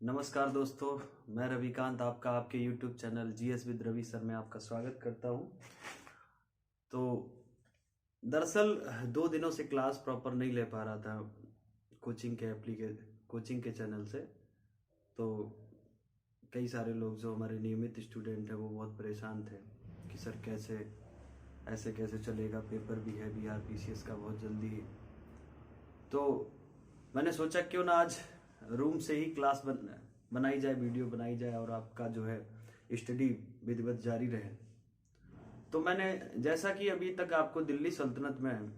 नमस्कार दोस्तों, मैं रविकांत आपका आपके YouTube channel GS with Ravi sir में आपका स्वागत करता हूं। तो दरअसल 2 दिनों से क्लास प्रॉपर नहीं ले पा रहा था कोचिंग के चैनल से। तो कई सारे लोग जो हमारे नियमित स्टूडेंट हैं वो बहुत परेशान थे कि सर ऐसे कैसे चलेगा, पेपर भी है BRPCS का बहुत जल्दी। तो मैंने सोचा क्यों ना आज रूम से ही क्लास बनाई जाए, वीडियो बनाई जाए और आपका जो है स्टडी विधिवत जारी रहे। तो मैंने जैसा कि अभी तक आपको दिल्ली सल्तनत में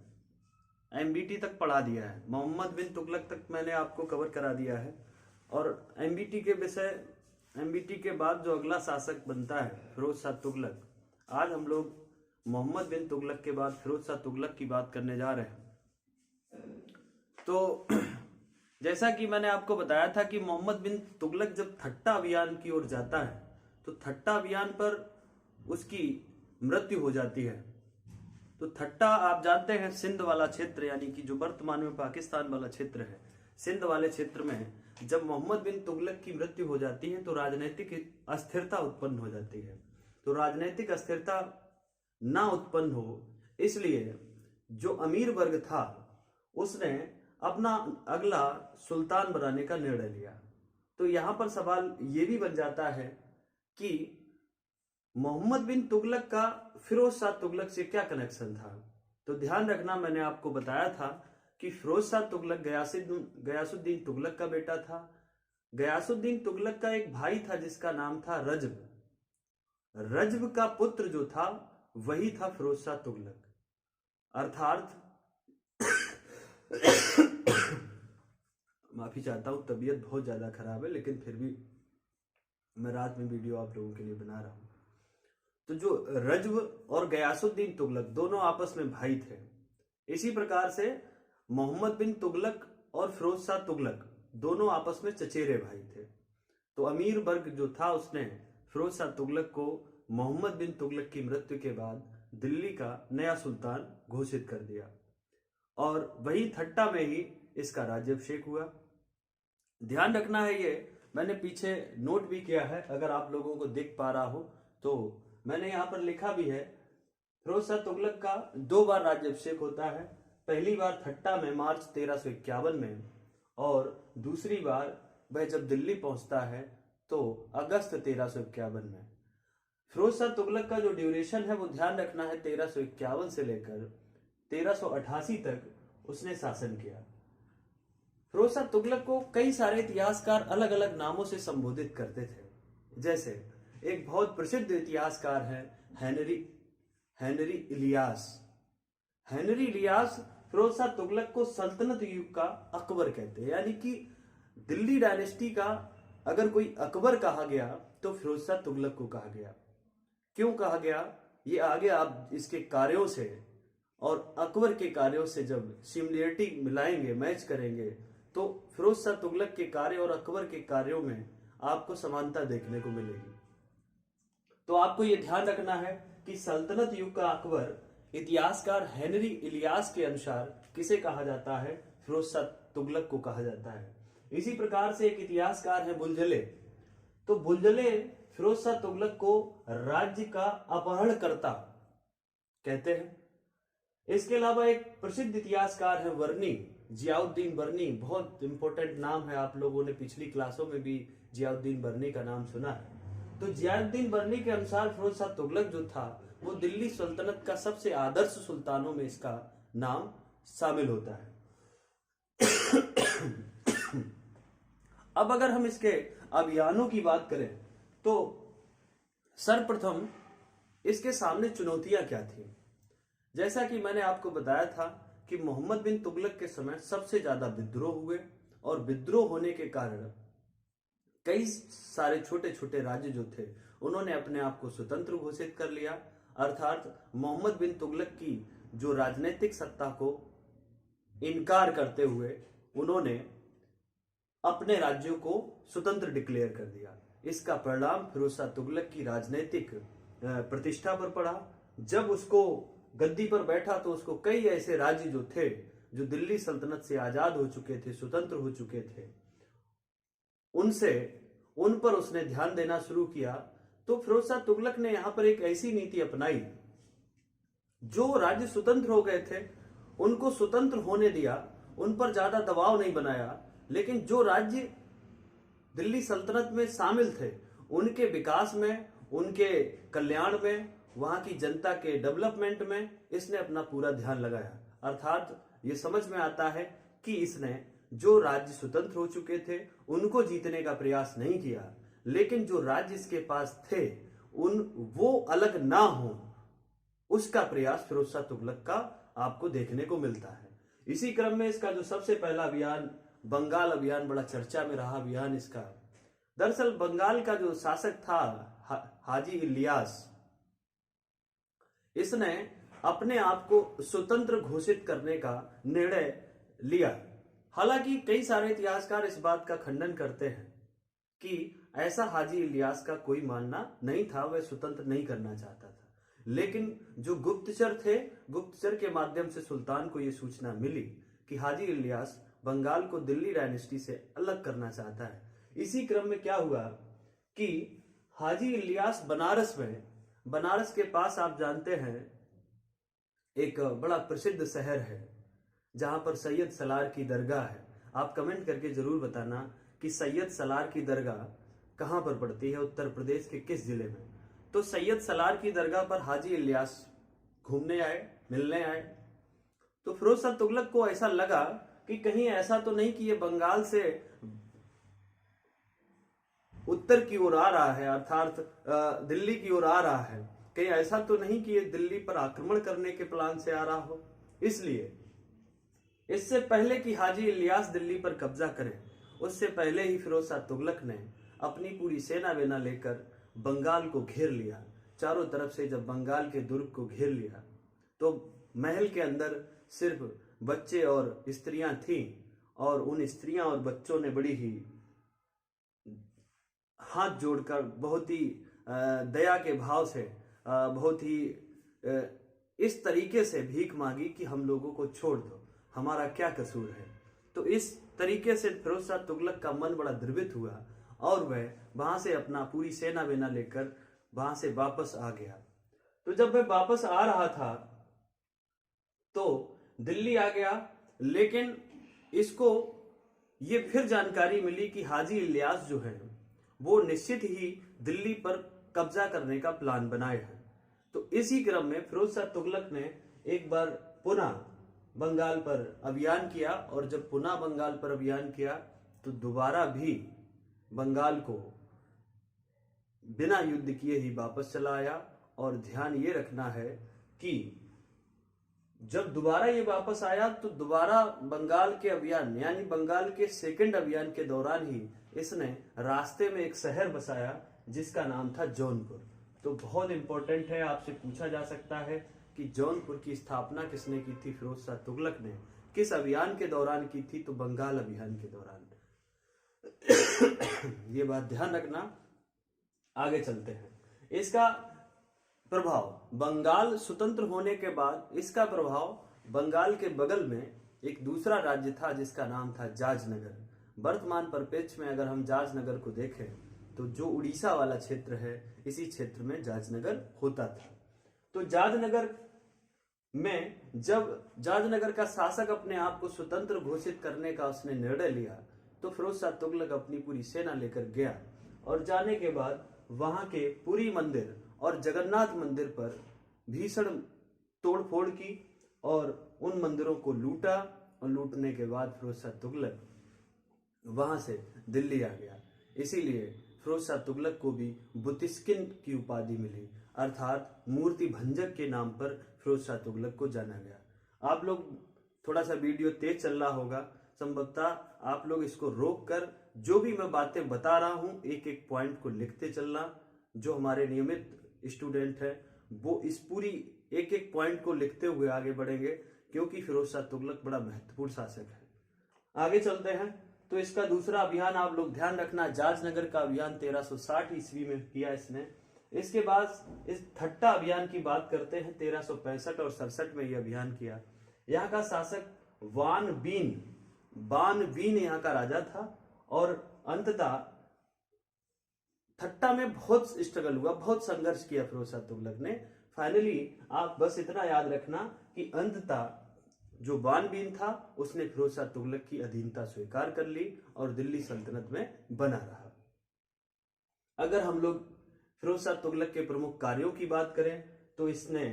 MBT तक पढ़ा दिया है, मोहम्मद बिन तुगलक तक मैंने आपको कवर करा दिया है। और MBT के बाद जो अगला शासक बनता है फिरोज शाह तुगलक, आज हम लोग मोहम्मद बिन तुगलक के बाद फिरोज शाह तुगलक की बात करने जा रहे हैं। तो जैसा कि मैंने आपको बताया था कि मोहम्मद बिन तुगलक जब थट्टा अभियान की ओर जाता है तो थट्टा अभियान पर उसकी मृत्यु हो जाती है। तो थट्टा आप जानते हैं सिंध वाला क्षेत्र, यानी कि जो वर्तमान में पाकिस्तान वाला क्षेत्र है, सिंध वाले क्षेत्र में जब मोहम्मद बिन तुगलक की मृत्यु हो जाती है तो राजनीतिक अस्थिरता उत्पन्न हो जाती है। तो राजनीतिक अस्थिरता ना उत्पन्न हो इसलिए जो अमीर वर्ग था उसने अपना अगला सुल्तान बनाने का निर्णय लिया। तो यहां पर सवाल यह भी बन जाता है कि मोहम्मद बिन तुगलक का फिरोज शाह तुगलक से क्या कनेक्शन था। तो ध्यान रखना, मैंने आपको बताया था कि फिरोज शाह तुगलक गयासुद्दीन तुगलक का बेटा था। गयासुद्दीन तुगलक का एक भाई था जिसका नाम था रजब। रजब का पुत्र जो था वही था फिरोज शाह तुगलक। अर्थात माफी चाहता हूं, तबीयत बहुत ज्यादा खराब है, लेकिन फिर भी मैं रात में वीडियो आप लोगों के लिए बना रहा हूं। तो जो रजब और गयासुद्दीन तुगलक दोनों आपस में भाई थे। इसी प्रकार से मोहम्मद बिन तुगलक और फिरोज शाह तुगलक दोनों आपस में चचेरे भाई थे। तो अमीर वर्ग जो था उसने फिरोज शाह तुगलक को मोहम्मद बिन तुगलक की मृत्यु के बाद दिल्ली का नया सुल्तान घोषित कर दिया और वही थट्टा में ही इसका राज्याभिषेक हुआ। ध्यान रखना है, ये मैंने पीछे नोट भी किया है, अगर आप लोगों को दिख पा रहा हो तो मैंने यहां पर लिखा भी है। फिरोज शाह तुगलक का 2 बार राज्याभिषेक होता है। पहली बार थट्टा में मार्च 1351 में, और दूसरी बार वह जब दिल्ली पहुंचता है तो अगस्त 1351 में। फिरोज शाह तुगलक का जो ड्यूरेशन है वो ध्यान रखना है 1351 से लेकर 1388 तक उसने शासन किया। फिरोज शाह तुगलक को कई सारे इतिहासकार अलग अलग नामों से संबोधित करते थे। जैसे एक बहुत प्रसिद्ध इतिहासकार है हेनरी इलियास। हेनरी इलियास फिरोज शाह तुगलक को सल्तनत युग का अकबर कहते हैं, यानी कि दिल्ली डायनेस्टी का अगर कोई अकबर कहा गया तो फिरोज शाह तुगलक को कहा गया। क्यों कहा गया, ये आगे आप इसके कार्यों से और अकबर के कार्यों से जब सिमिलरिटी मिलाएंगे, मैच करेंगे, तो फिरोज शाह तुगलक के कार्य और अकबर के कार्यों में आपको समानता देखने को मिलेगी। तो आपको यह ध्यान रखना है कि सल्तनत युग का अकबर इतिहासकार हेनरी इलियास के अनुसार किसे कहा जाता है, फिरोज शाह तुगलक को कहा जाता है। इसी प्रकार से एक इतिहासकार है बुलजले। तो बुलजले फिरोज शाह तुगलक को राज्य का अपहरणकर्ता कहते हैं। इसके अलावा एक प्रसिद्ध इतिहासकार है वर्नी, जियाउद्दीन वर्नी। बहुत इंपॉर्टेंट नाम है, आप लोगों ने पिछली क्लासों में भी जियाउद्दीन वर्नी का नाम सुना है। तो जियाउद्दीन वर्नी के अनुसार फिरोज शाह तुगलक जो था वो दिल्ली सल्तनत का सबसे आदर्श सुल्तानों में इसका नाम शामिल होता है। अब अगर हम इसके अभियानों की बात करें तो सर्वप्रथम इसके सामने चुनौतियां क्या थी। जैसा कि मैंने आपको बताया था कि मोहम्मद बिन तुगलक के समय सबसे ज्यादा विद्रोह हुए, और विद्रोह होने के कारण कई सारे छोटे छोटे राज्य जो थे उन्होंने अपने आप को स्वतंत्र घोषित कर लिया। अर्थात मोहम्मद बिन तुगलक की जो राजनीतिक सत्ता को इनकार करते हुए उन्होंने अपने राज्यों को स्वतंत्र डिक्लेयर कर दिया। इसका परिणाम फिरोज शाह तुगलक की राजनीतिक प्रतिष्ठा पर पड़ा। जब उसको गद्दी पर बैठा तो उसको कई ऐसे राज्य जो थे, जो दिल्ली सल्तनत से आजाद हो चुके थे, स्वतंत्र हो चुके थे, उन पर उसने ध्यान देना शुरू किया। तो फिरोज शाह तुगलक ने यहां पर एक ऐसी नीति अपनाई, जो राज्य स्वतंत्र हो गए थे उनको स्वतंत्र होने दिया, उन पर ज्यादा दबाव नहीं बनाया, लेकिन जो राज्य दिल्ली सल्तनत में शामिल थे उनके विकास में, उनके कल्याण में, वहां की जनता के डेवलपमेंट में इसने अपना पूरा ध्यान लगाया। अर्थात ये समझ में आता है कि इसने जो राज्य स्वतंत्र हो चुके थे उनको जीतने का प्रयास नहीं किया, लेकिन जो राज्य इसके पास थे वो अलग ना हो, उसका प्रयास फिरोज शाह तुगलक का आपको देखने को मिलता है। इसी क्रम में इसका जो सबसे पहला अभियान, बंगाल अभियान, बड़ा चर्चा में रहा अभियान इसका। दरअसल बंगाल का जो शासक था हाजी इलियास, इसने अपने आप को स्वतंत्र घोषित करने का निर्णय लिया। हालांकि कई सारे इतिहासकार इस बात का खंडन करते हैं कि ऐसा हाजी इलियास का कोई मानना नहीं था, वह स्वतंत्र नहीं करना चाहता था। लेकिन जो गुप्तचर थे, गुप्तचर के माध्यम से सुल्तान को यह सूचना मिली कि हाजी इलियास बंगाल को दिल्ली डायनेस्टी से अलग करना चाहता है। इसी क्रम में क्या हुआ कि हाजी इलियास बनारस के पास आप जानते हैं एक बड़ा प्रसिद्ध शहर है जहां पर सैयद सलार की दरगाह है। आप कमेंट करके जरूर बताना कि सैयद सलार की दरगाह कहां पर पड़ती है, उत्तर प्रदेश के किस जिले में। तो सैयद सलार की दरगाह पर हाजी इलियास घूमने आए, मिलने आए। तो फिरोज शाह तुगलक को ऐसा लगा कि कहीं ऐसा तो नहीं कि ये बंगाल से उत्तर की ओर आ रहा है, अर्थात दिल्ली की ओर आ रहा है, कहीं ऐसा तो नहीं कि ये दिल्ली पर आक्रमण करने के प्लान से आ रहा हो। इसलिए इससे पहले कि हाजी इलियास दिल्ली पर कब्जा करे, उससे पहले ही फिरोज शाह तुगलक ने अपनी पूरी सेना वेना लेकर बंगाल को घेर लिया। चारों तरफ से जब बंगाल के दुर्ग को घेर लिया तो महल के अंदर सिर्फ बच्चे और स्त्रियां थीं, और उन स्त्रियां और बच्चों ने बड़ी ही हाथ जोड़कर, बहुत ही दया के भाव से, बहुत ही इस तरीके से भीख मांगी कि हम लोगों को छोड़ दो, हमारा क्या कसूर है। तो इस तरीके से फिरोज शाह तुगलक का मन बड़ा द्रवित हुआ और वह वहां से अपना पूरी सेना वेना लेकर वहां से वापस आ गया। तो जब वह वापस आ रहा था तो दिल्ली आ गया, लेकिन इसको ये फिर जानकारी मिली कि हाजी इलियास जो है वो निश्चित ही दिल्ली पर कब्जा करने का प्लान बनाए हैं। तो इसी क्रम में फिरोज शाह तुगलक ने एक बार पुनः बंगाल पर अभियान किया, और जब पुनः बंगाल पर अभियान किया तो दोबारा भी बंगाल को बिना युद्ध किए ही वापस चला आया। और ध्यान ये रखना है कि जब दोबारा ये वापस आया तो दोबारा बंगाल के अभियान, यानी बंगाल के सेकंड अभियान के दौरान ही इसने रास्ते में एक शहर बसाया जिसका नाम था जौनपुर। तो बहुत इंपॉर्टेंट है, आपसे पूछा जा सकता है कि जौनपुर की स्थापना किसने की थी? फिरोज शाह तुगलक ने। किस अभियान के दौरान की थी? तो बंगाल अभियान के दौरान। ये बात ध्यान रखना। आगे चलते हैं। इसका प्रभाव, बंगाल स्वतंत्र होने के बाद इसका प्रभाव बंगाल के बगल में एक दूसरा राज्य था जिसका नाम था जाजनगर। वर्तमान परिप्रेक्ष्य में अगर हम जाजनगर को देखें तो जो उड़ीसा वाला क्षेत्र है, इसी क्षेत्र में जाजनगर होता था। तो जाजनगर में जब जाजनगर का शासक अपने आप को स्वतंत्र घोषित करने का उसने निर्णय लिया तो फिरोज शाह तुगलक अपनी पूरी सेना लेकर गया, और जाने के बाद वहां के पुरी मंदिर और जगन्नाथ मंदिर पर भीषण तोड़फोड़ की और उन मंदिरों को लूटा, और लूटने के बाद फिरोज शाह तुगलक वहां से दिल्ली आ गया। इसीलिए फिरोज शाह तुगलक को भी बुतिस्किन की उपाधि मिली, अर्थात मूर्ति भंजक के नाम पर फिरोज शाह तुगलक को जाना गया। आप लोग, थोड़ा सा वीडियो तेज चल रहा होगा, संभवतः आप लोग इसको रोक कर जो भी मैं बातें बता रहा हूं एक एक पॉइंट को लिखते चलना। जो हमारे नियमित स्टूडेंट है वो इस पूरी एक एक पॉइंट को लिखते हुए आगे बढ़ेंगे, क्योंकि फिरोज शाह तुगलक बड़ा महत्वपूर्ण शासक है। आगे चलते हैं। तो इसका दूसरा अभियान आप लोग ध्यान रखना, जाजनगर का अभियान 1360 ईस्वी में किया इसने। इसके बाद इस ठट्टा अभियान की बात करते हैं, 1365 और 67 में यह अभियान किया। यहाँ का शासक बान बीन यहाँ का राजा था, और अंततः थट्टा में बहुत स्ट्रगल हुआ, बहुत संघर्ष किया फिरोज शाह तुगलक ने। फाइनली आप बस इतना याद रखना कि अंततः जो बानबीन था उसने फिरोज शाह तुगलक की अधीनता स्वीकार कर ली और दिल्ली सल्तनत में बना रहा। अगर हम लोग फिरोज शाह तुगलक के प्रमुख कार्यों की बात करें तो इसने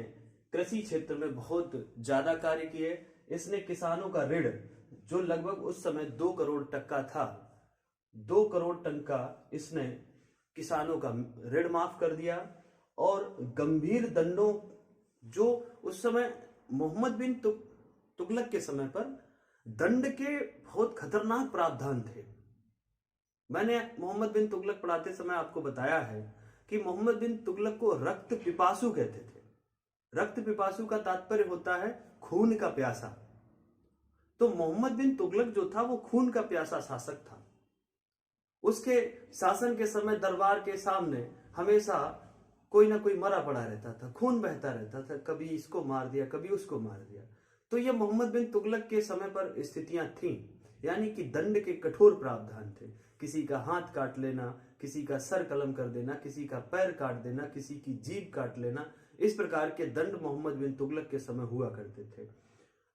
कृषि क्षेत्र में बहुत ज्यादा कार्य किए। इसने किसानों का ऋण जो लगभग उस समय 2 करोड़ टन का था, 2 करोड़ टन का इसने किसानों का ऋण माफ कर दिया। और गंभीर दंडों जो उस समय मोहम्मद बिन तुगलक के समय पर दंड के बहुत खतरनाक प्रावधान थे। मैंने मोहम्मद बिन तुगलक पढ़ाते समय आपको बताया है कि मोहम्मद बिन तुगलक को रक्त पिपासु कहते थे। रक्त पिपासु का तात्पर्य होता है खून का प्यासा। तो मोहम्मद बिन तुगलक जो था वो खून का प्यासा शासक था। उसके शासन के समय दरबार के सामने हमेशा कोई ना कोई मरा पड़ा रहता था, खून बहता रहता था, कभी इसको मार दिया, कभी उसको मार दिया। तो ये मोहम्मद बिन तुगलक के समय पर स्थितियां थीं, यानी कि दंड के कठोर प्रावधान थे। किसी का हाथ काट लेना, किसी का सर कलम कर देना, किसी का पैर काट देना, किसी की जीभ काट लेना, इस प्रकार के दंड मोहम्मद बिन तुगलक के समय हुआ करते थे।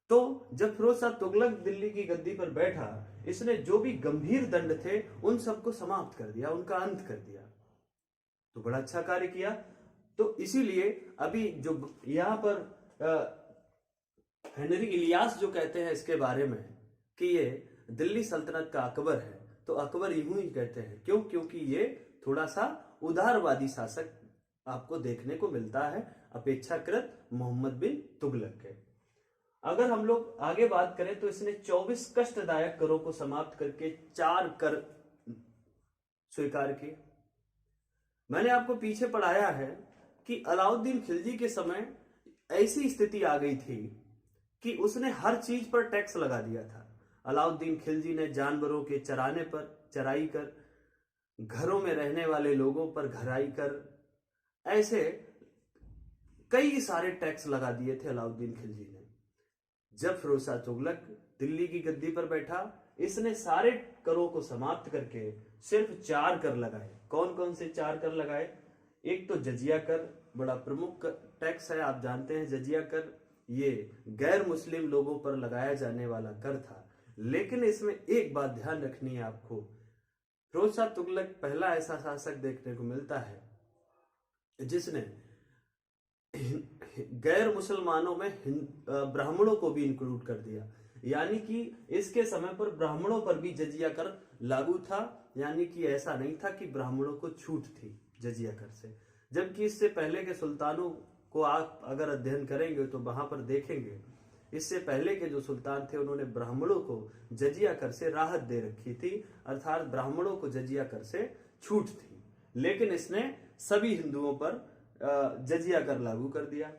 तो जब फिरोज शाह तुगलक दिल्ली की गद्दी पर बैठा, इसने जो भी गंभीर दंड थे उन सबको समाप्त कर दिया, उनका अंत कर दिया। तो बड़ा अच्छा कार्य किया। तो इसीलिए अभी जो यहां पर हेनरी इलियास जो कहते हैं इसके बारे में कि ये दिल्ली सल्तनत का अकबर है, तो अकबर यूं ही कहते हैं। क्यों? क्योंकि ये थोड़ा सा उदारवादी शासक आपको देखने को मिलता है अपेक्षाकृत मोहम्मद बिन तुगलक के। अगर हम लोग आगे बात करें तो इसने 24 कष्टदायक करों को समाप्त करके 4 कर स्वीकार किए। मैंने आपको पीछे पढ़ाया है कि अलाउद्दीन खिलजी के समय ऐसी स्थिति आ गई थी कि उसने हर चीज पर टैक्स लगा दिया था। अलाउद्दीन खिलजी ने जानवरों के चराने पर चराई कर, घरों में रहने वाले लोगों पर घराई कर, ऐसे कई सारे टैक्स लगा दिए थे अलाउद्दीन खिलजी ने। जब फिरोज शाह तुगलक दिल्ली की गद्दी पर बैठा, इसने सारे करों को समाप्त करके सिर्फ 4 कर लगाए। कौन कौन से 4 कर लगाए? एक तो जजिया कर, बड़ा प्रमुख टैक्स है, आप जानते हैं जजिया कर ये गैर मुस्लिम लोगों पर लगाया जाने वाला कर था। लेकिन इसमें एक बात ध्यान रखनी है आपको, फिरोज शाह तुगलक पहला ऐसा शासक देखने को मिलता है जिसने गैर मुसलमानों में ब्राह्मणों को भी इंक्लूड कर दिया। यानी कि इसके समय पर ब्राह्मणों पर भी जजिया कर लागू था। यानी कि ऐसा नहीं था कि ब्राह्मणों को छूट थी जजिया कर से। जबकि इससे पहले के सुल्तानों को आप अगर अध्ययन करेंगे तो वहां पर देखेंगे, इससे पहले के जो सुल्तान थे उन्होंने ब्राह्मणों को जजिया कर से राहत दे रखी थी, अर्थात ब्राह्मणों को जजिया कर से छूट थी। लेकिन इसने सभी हिंदुओं पर जजिया कर लागू कर दिया।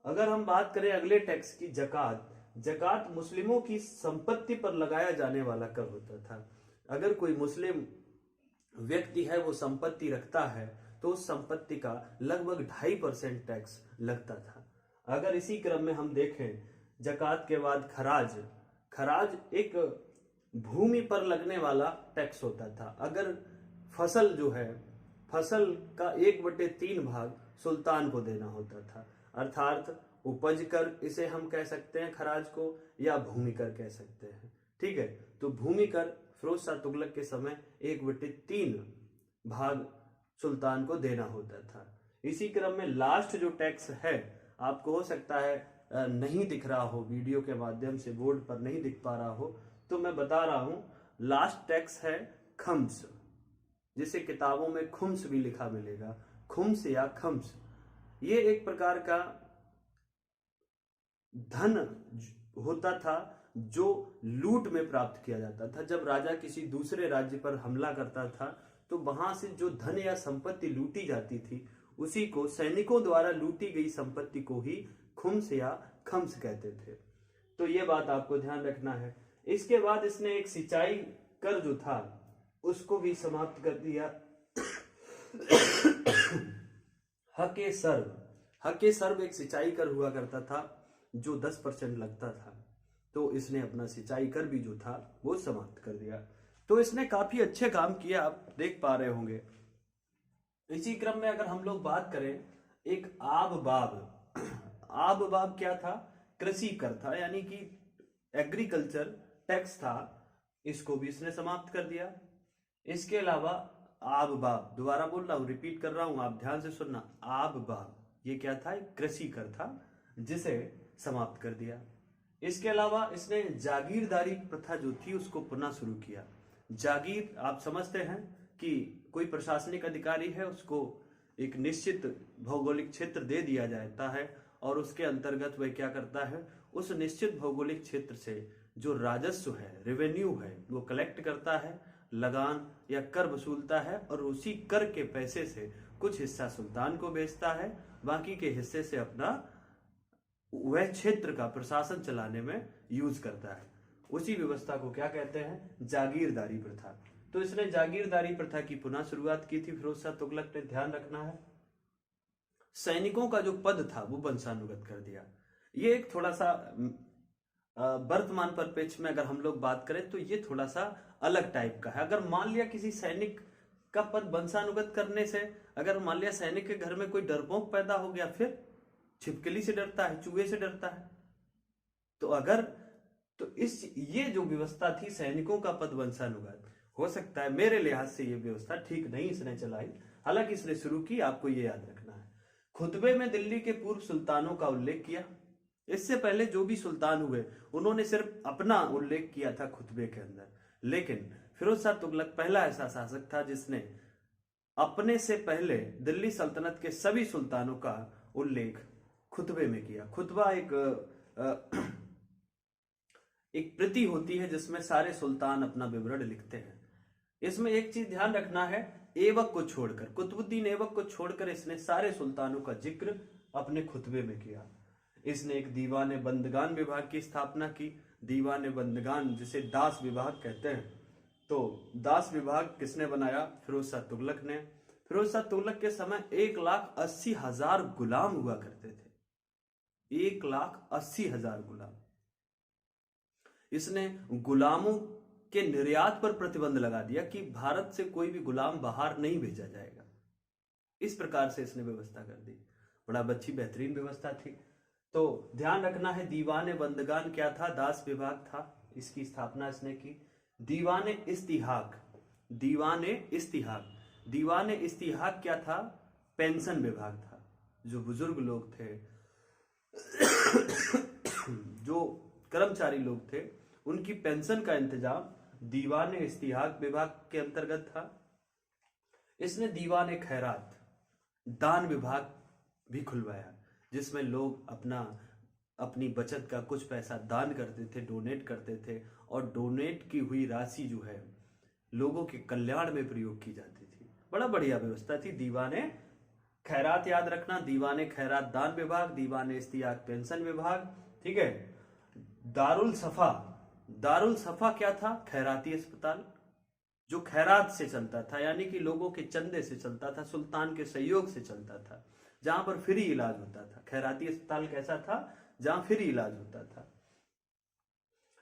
अगर हम बात करें अगले टैक्स की, जकात। जकात मुस्लिमों की संपत्ति पर लगाया जाने वाला कर होता था। अगर कोई मुस्लिम व्यक्ति है वो संपत्ति रखता है तो उस संपत्ति का लगभग 2.5% टैक्स लगता था। अगर इसी क्रम में हम देखें, जकात के बाद खराज। खराज एक भूमि पर लगने वाला टैक्स होता था। अगर फसल जो है, फसल का 1/3 भाग सुल्तान को देना होता था, अर्थात उपज कर इसे हम कह सकते हैं खराज को, या भूमि कर कह सकते हैं। ठीक है, तो भूमि कर फिरोज शाह तुगलक के समय 1/3 भाग सुल्तान को देना होता था। इसी क्रम में लास्ट जो टैक्स है, आपको हो सकता है नहीं दिख रहा हो, वीडियो के माध्यम से बोर्ड पर नहीं दिख पा रहा हो, तो मैं बता रहा हूं, लास्ट टैक्स है खम्स, जिसे किताबों में खुम्स भी लिखा मिलेगा, खुम्स या खम्स। ये एक प्रकार का धन होता था जो लूट में प्राप्त किया जाता था। जब राजा किसी दूसरे राज्य पर हमला करता था तो वहां से जो धन या संपत्ति लूटी जाती थी, उसी को, सैनिकों द्वारा लूटी गई संपत्ति को ही खुम्स या खम्स कहते थे। तो ये बात आपको ध्यान रखना है। इसके बाद इसने एक सिंचाई कर जो था उसको भी समाप्त कर दिया। हके सर्व। हके सर्व एक सिंचाई कर हुआ करता था जो 10% लगता था, तो इसने अपना सिंचाई कर भी जो था वो समाप्त कर दिया। तो इसने काफी अच्छे काम किया, आप देख पा रहे होंगे। इसी क्रम में अगर हम लोग बात करें, एक आब बाब क्या था? कृषि कर था, यानी कि एग्रीकल्चर टैक्स था, इसको भी इसने समाप्त कर दिया। इसके अलावा आब बाब, दोबारा बोल रहा हूं, रिपीट कर रहा हूं, आप ध्यान से सुनना। आब बाब ये क्या था? एक कृषि कर था, जिसे समाप्त कर दिया। इसके अलावा इसने जागीरदारी प्रथा जो थी उसको पुनः शुरू किया। जागीर आप समझते हैं कि कोई प्रशासनिक अधिकारी है, उसको एक निश्चित भौगोलिक क्षेत्र दे दिया जाता है और उसके अंतर्गत वह क्या करता है, उस निश्चित भौगोलिक क्षेत्र से जो राजस्व है, रेवेन्यू है, वो कलेक्ट करता है, लगान या कर वसूलता है और उसी कर के पैसे से कुछ हिस्सा सुल्तान को बेचता है, बाकी के हिस्से से अपना वह क्षेत्र का प्रशासन चलाने में यूज करता है। उसी व्यवस्था को क्या कहते हैं? जागीरदारी प्रथा। तो इसने जागीरदारी प्रथा की पुनः शुरुआत की थी फिरोज शाह तुगलक ने। ध्यान रखना है, सैनिकों का जो पद था वो वंशानुगत कर दिया। ये एक थोड़ा सा वर्तमान परिप्रेक्ष्य में अगर हम लोग बात करें तो ये थोड़ा सा अलग टाइप का है। अगर मान लिया किसी सैनिक का पद वंशानुगत करने से, अगर मान लिया सैनिक के घर में कोई डरपोक पैदा हो गया, फिर छिपकली से डरता है, चूहे से डरता है, तो अगर तो ये जो व्यवस्था थी सैनिकों का पद वंशानुगत, हो सकता है मेरे लिहाज से ये व्यवस्था ठीक नहीं इसने चलाई, हालांकि इसने शुरू की, आपको ये याद रखना है। खुतबे में दिल्ली के पूर्व सुल्तानों का उल्लेख किया। इससे पहले जो भी सुल्तान हुए उन्होंने सिर्फ अपना उल्लेख किया था खुतबे के अंदर, लेकिन फिरोज शाह तुगलक पहला ऐसा शासक था जिसने अपने से पहले दिल्ली सल्तनत के सभी सुल्तानों का उल्लेख खुतबे में किया। खुतबा एक प्रति होती है जिसमें सारे सुल्तान अपना विवरण लिखते हैं। इसमें एक चीज ध्यान रखना है, ऐबक को छोड़कर, कुतुबुद्दीन ऐबक को छोड़कर इसने सारे सुल्तानों का जिक्र अपने खुतबे में किया। इसने एक दीवाने बंदगान विभाग की स्थापना की। दीवाने बंदगान जिसे दास विभाग कहते हैं, तो दास विभाग किसने बनाया? फिरोज शाह तुगलक ने। फिरोज शाह तुगलक के समय 1,80,000 गुलाम हुआ करते थे। 1,80,000 गुलाम। इसने गुलामों के निर्यात पर प्रतिबंध लगा दिया कि भारत से कोई भी गुलाम बाहर नहीं भेजा जाएगा। इस प्रकार से इसने व्यवस्था कर दी। बड़ा अच्छी बेहतरीन व्यवस्था थी। तो ध्यान रखना है, दीवाने बंदगान क्या था? दास विभाग था। इसकी स्थापना इसने की। दीवाने इस्तिहाक, दीवाने इस्तिहाक, दीवाने इस्तिहाक क्या था? पेंशन विभाग था। जो बुजुर्ग लोग थे जो कर्मचारी लोग थे, उनकी पेंशन का इंतजाम दीवाने इस्तिहाक विभाग के अंतर्गत था। इसने दीवाने खैरात, दान विभाग भी खुलवाया, जिसमें लोग अपनी बचत का कुछ पैसा दान करते थे, डोनेट करते थे, और डोनेट की हुई राशि जो है लोगों के कल्याण में प्रयोग की जाती थी। बड़ा बढ़िया व्यवस्था थी। दीवाने खैरात याद रखना, दीवाने खैरात दान विभाग, दीवाने इस्तियाक पेंशन विभाग, ठीक है। दारुल सफा, दारुल सफा क्या था? खैराती अस्पताल, जो खैरात से चलता था, यानी कि लोगों के चंदे से चलता था, सुल्तान के सहयोग से चलता था, जहां पर फ्री इलाज होता था। खैराती अस्पताल कैसा था? जहां फ्री इलाज होता था।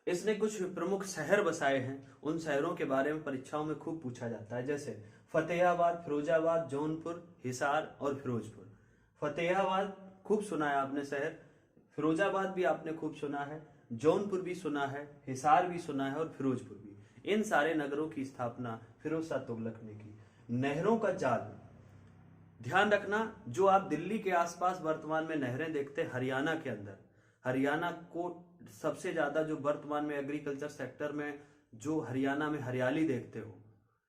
इसने कुछ प्रमुख शहर बसाए हैं, उन शहरों के बारे में परीक्षाओं में खूब पूछा जाता है, जैसे फतेहाबाद, फिरोजाबाद, जौनपुर, हिसार और फिरोजपुर। फतेहाबाद खूब सुना है आपने शहर, फिरोजाबाद भी आपने खूब सुना है, जौनपुर भी सुना है, हिसार भी सुना है और फिरोजपुर भी। इन सारे नगरों की स्थापना फिरोज शाह तुगलक ने की। नहरों का जाल, ध्यान रखना, जो आप दिल्ली के आसपास वर्तमान में नहरें देखते हैं, हरियाणा के अंदर, हरियाणा को सबसे ज्यादा जो वर्तमान में एग्रीकल्चर सेक्टर में जो हरियाणा में हरियाली देखते हो,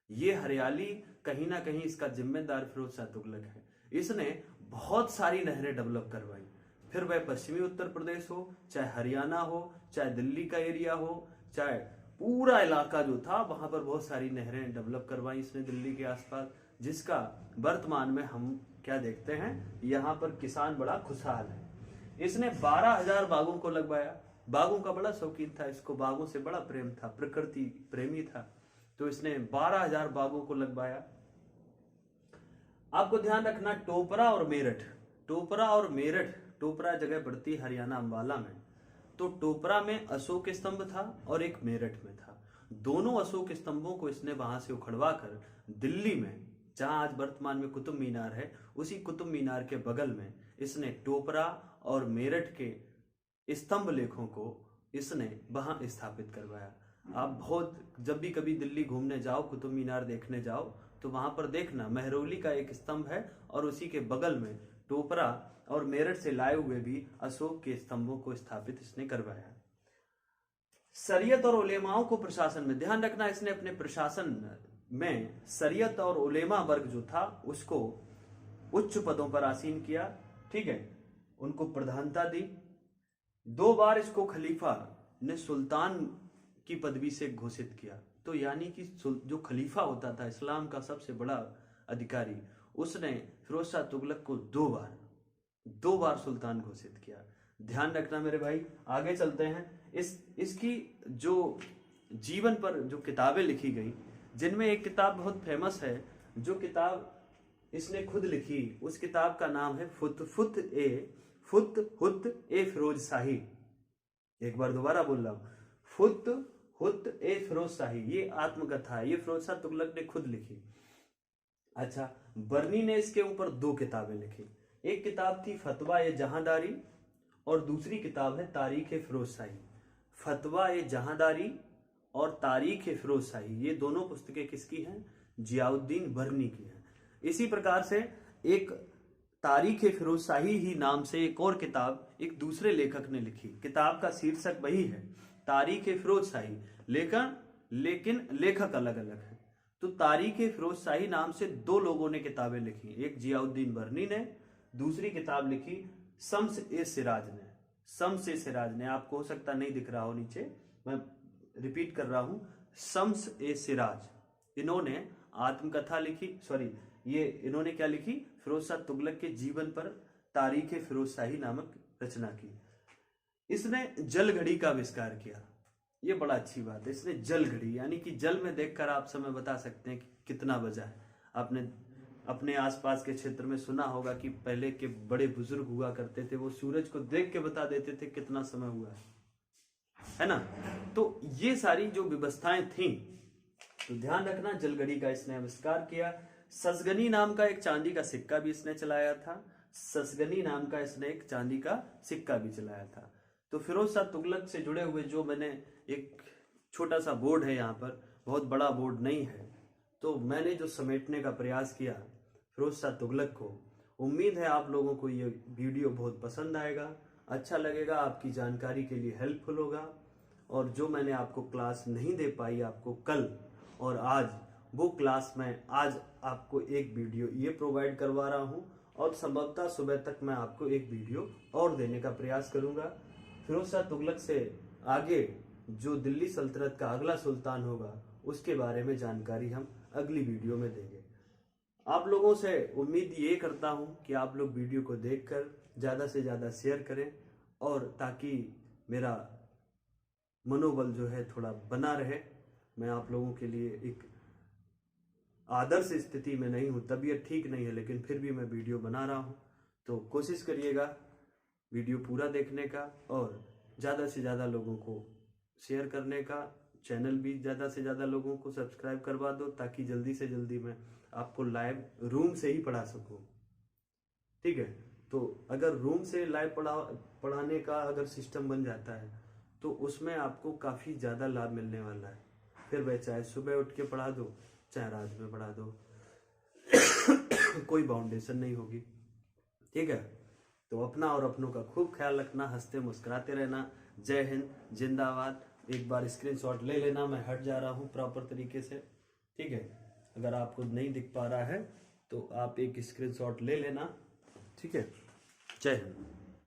ये हरियाली कहीं ना कहीं इसका जिम्मेदार फिरोज शाह तुगलक है। इसने बहुत सारी नहरें डेवलप करवाई, फिर वह पश्चिमी उत्तर प्रदेश हो, चाहे हरियाणा हो, चाहे दिल्ली का एरिया हो, चाहे पूरा इलाका जो था, वहां पर बहुत सारी नहरें डेवलप करवाई इसने दिल्ली के आसपास, जिसका वर्तमान में हम क्या देखते हैं, यहाँ पर किसान बड़ा खुशहाल है। इसने 12,000 बागों को लगवाया। बागों का बड़ा शौकीन था, इसको बागों से बड़ा प्रेम था, प्रकृति प्रेमी था, तो इसने 12,000 बागों को लगवाया। आपको ध्यान रखना, टोपरा और मेरठ, टोपरा और मेरठ, टोपरा जगह पड़ती हरियाणा अंबाला में, तो टोपरा में अशोक स्तंभ था और एक मेरठ में था। दोनों अशोक स्तंभों को इसने वहां से उखड़वा कर दिल्ली में जहां आज वर्तमान में कुतुब मीनार है, उसी कुतुब मीनार के बगल में इसने टोपरा और मेरठ के स्तंभ लेखों को इसने वहां स्थापित करवाया। आप बहुत जब भी कभी दिल्ली घूमने जाओ, कुतुब मीनार देखने जाओ, तो वहां पर देखना महरौली का एक स्तंभ है और उसी के बगल में टोपरा और मेरठ से लाए हुए भी अशोक के स्तंभों को स्थापित इसने करवाया। शरीयत और उलेमाओं को प्रशासन में ध्यान रखना, इसने अपने प्रशासन में शरीयत और उलेमा वर्ग जो था उसको उच्च पदों पर आसीन किया, ठीक है, उनको प्रधानता दी। 2 बार इसको खलीफा ने सुल्तान की पदवी से घोषित किया। तो यानी कि जो खलीफा होता था इस्लाम का सबसे बड़ा अधिकारी, उसने फिरोज शाह तुगलक को 2 बार सुल्तान घोषित किया। ध्यान रखना मेरे भाई। आगे चलते हैं। इसकी जो जीवन पर जो किताबें लिखी गई, जिनमें एक किताब बहुत फेमस है, जो किताब इसने खुद लिखी, उस किताब का नाम है फुतहुत ए फिरोज शाही। एक बार दोबारा बोल रहा हूं, फुतहुत ए फिरोज शाही। ये आत्मकथा है, ये फिरोज शाह तुगलक ने खुद लिखी। अच्छा, बर्नी ने इसके ऊपर 2 किताबें लिखी। एक किताब थी फतवा ए जहांदारी और दूसरी किताब है तारीख ए फिरोज शाही। फतवा ए जहांदारी और तारीख ए फिरोज शाही, ये दोनों पुस्तकें किसकी हैं? जियाउद्दीन बर्नी की हैं। इसी प्रकार से एक तारीख ए फिरोज शाही ही नाम से एक और किताब एक दूसरे लेखक ने लिखी। किताब का शीर्षक वही है, तारीख ए फिरोज शाही, लेकिन लेखक अलग अलग है। तो तारीख ए फिरोज शाही नाम से 2 लोगों ने किताबें लिखी, एक जियाउद्दीन बर्नी ने, दूसरी किताब लिखी शम्स ए सिराज ने। शम्स ए सिराज ने, आपको हो सकता नहीं दिख रहा हो नीचे, मैं रिपीट कर रहा हूं, शम्स ए सिराज। इन्होंने आत्मकथा लिखी, इन्होंने क्या लिखी? फिरोज शाह तुगलक के जीवन पर तारीख ए फिरोज शाही नामक रचना की। इसने जल घड़ी का आविष्कार किया, ये बड़ा अच्छी बात है। इसने जल घड़ी, यानी कि जल में देखकर आप समय बता सकते हैं कि कितना बजा है। आपने अपने आसपास के क्षेत्र में सुना होगा कि पहले के बड़े बुजुर्ग हुआ करते थे, वो सूरज को देख के बता देते थे कितना समय हुआ है ना। तो ये सारी जो व्यवस्थाएं थी, तो ध्यान रखना, जलघड़ी का इसने आविष्कार किया। ससगनी नाम का एक चांदी का सिक्का भी इसने चलाया था। ससगनी नाम का इसने एक चांदी का सिक्का भी चलाया था। तो फिरोज शाह तुगलक से जुड़े हुए जो मैंने एक छोटा सा बोर्ड है, यहाँ पर बहुत बड़ा बोर्ड नहीं है, तो मैंने जो समेटने का प्रयास किया फिरोज शाह तुगलक को, उम्मीद है आप लोगों को ये वीडियो बहुत पसंद आएगा, अच्छा लगेगा, आपकी जानकारी के लिए हेल्पफुल होगा। और जो मैंने आपको क्लास नहीं दे पाई आपको कल और आज, वो क्लास मैं आज आपको एक वीडियो ये प्रोवाइड करवा रहा हूँ, और संभवतः सुबह तक मैं आपको एक वीडियो और देने का प्रयास करूंगा। फिरोज शाह तुगलक से आगे जो दिल्ली सल्तनत का अगला सुल्तान होगा, उसके बारे में जानकारी हम अगली वीडियो में देंगे। आप लोगों से उम्मीद ये करता हूं कि आप लोग वीडियो को देखकर ज़्यादा से ज़्यादा शेयर करें, और ताकि मेरा मनोबल जो है थोड़ा बना रहे। मैं आप लोगों के लिए एक आदर्श स्थिति में नहीं हूं, तबीयत ठीक नहीं है, लेकिन फिर भी मैं वीडियो बना रहा हूं। तो कोशिश करिएगा वीडियो पूरा देखने का और ज़्यादा से ज़्यादा लोगों को शेयर करने का। चैनल भी ज़्यादा से ज़्यादा लोगों को सब्सक्राइब करवा दो, ताकि जल्दी से जल्दी मैं आपको लाइव रूम से ही पढ़ा सकूं। ठीक है, तो अगर रूम से लाइव पढ़ाने का अगर सिस्टम बन जाता है, तो उसमें आपको काफ़ी ज़्यादा लाभ मिलने वाला है। फिर वह चाहे सुबह उठ के पढ़ा दो, चाहे रात में पढ़ा दो, कोई बाउंडेशन नहीं होगी। ठीक है, तो अपना और अपनों का खूब ख्याल रखना, हंसते मुस्कुराते रहना। जय हिंद, जिंदाबाद। एक बार स्क्रीनशॉट ले लेना, मैं हट जा रहा हूँ प्रॉपर तरीके से। ठीक है, अगर आपको नहीं दिख पा रहा है तो आप एक स्क्रीनशॉट ले लेना। ठीक है, जय हिंद।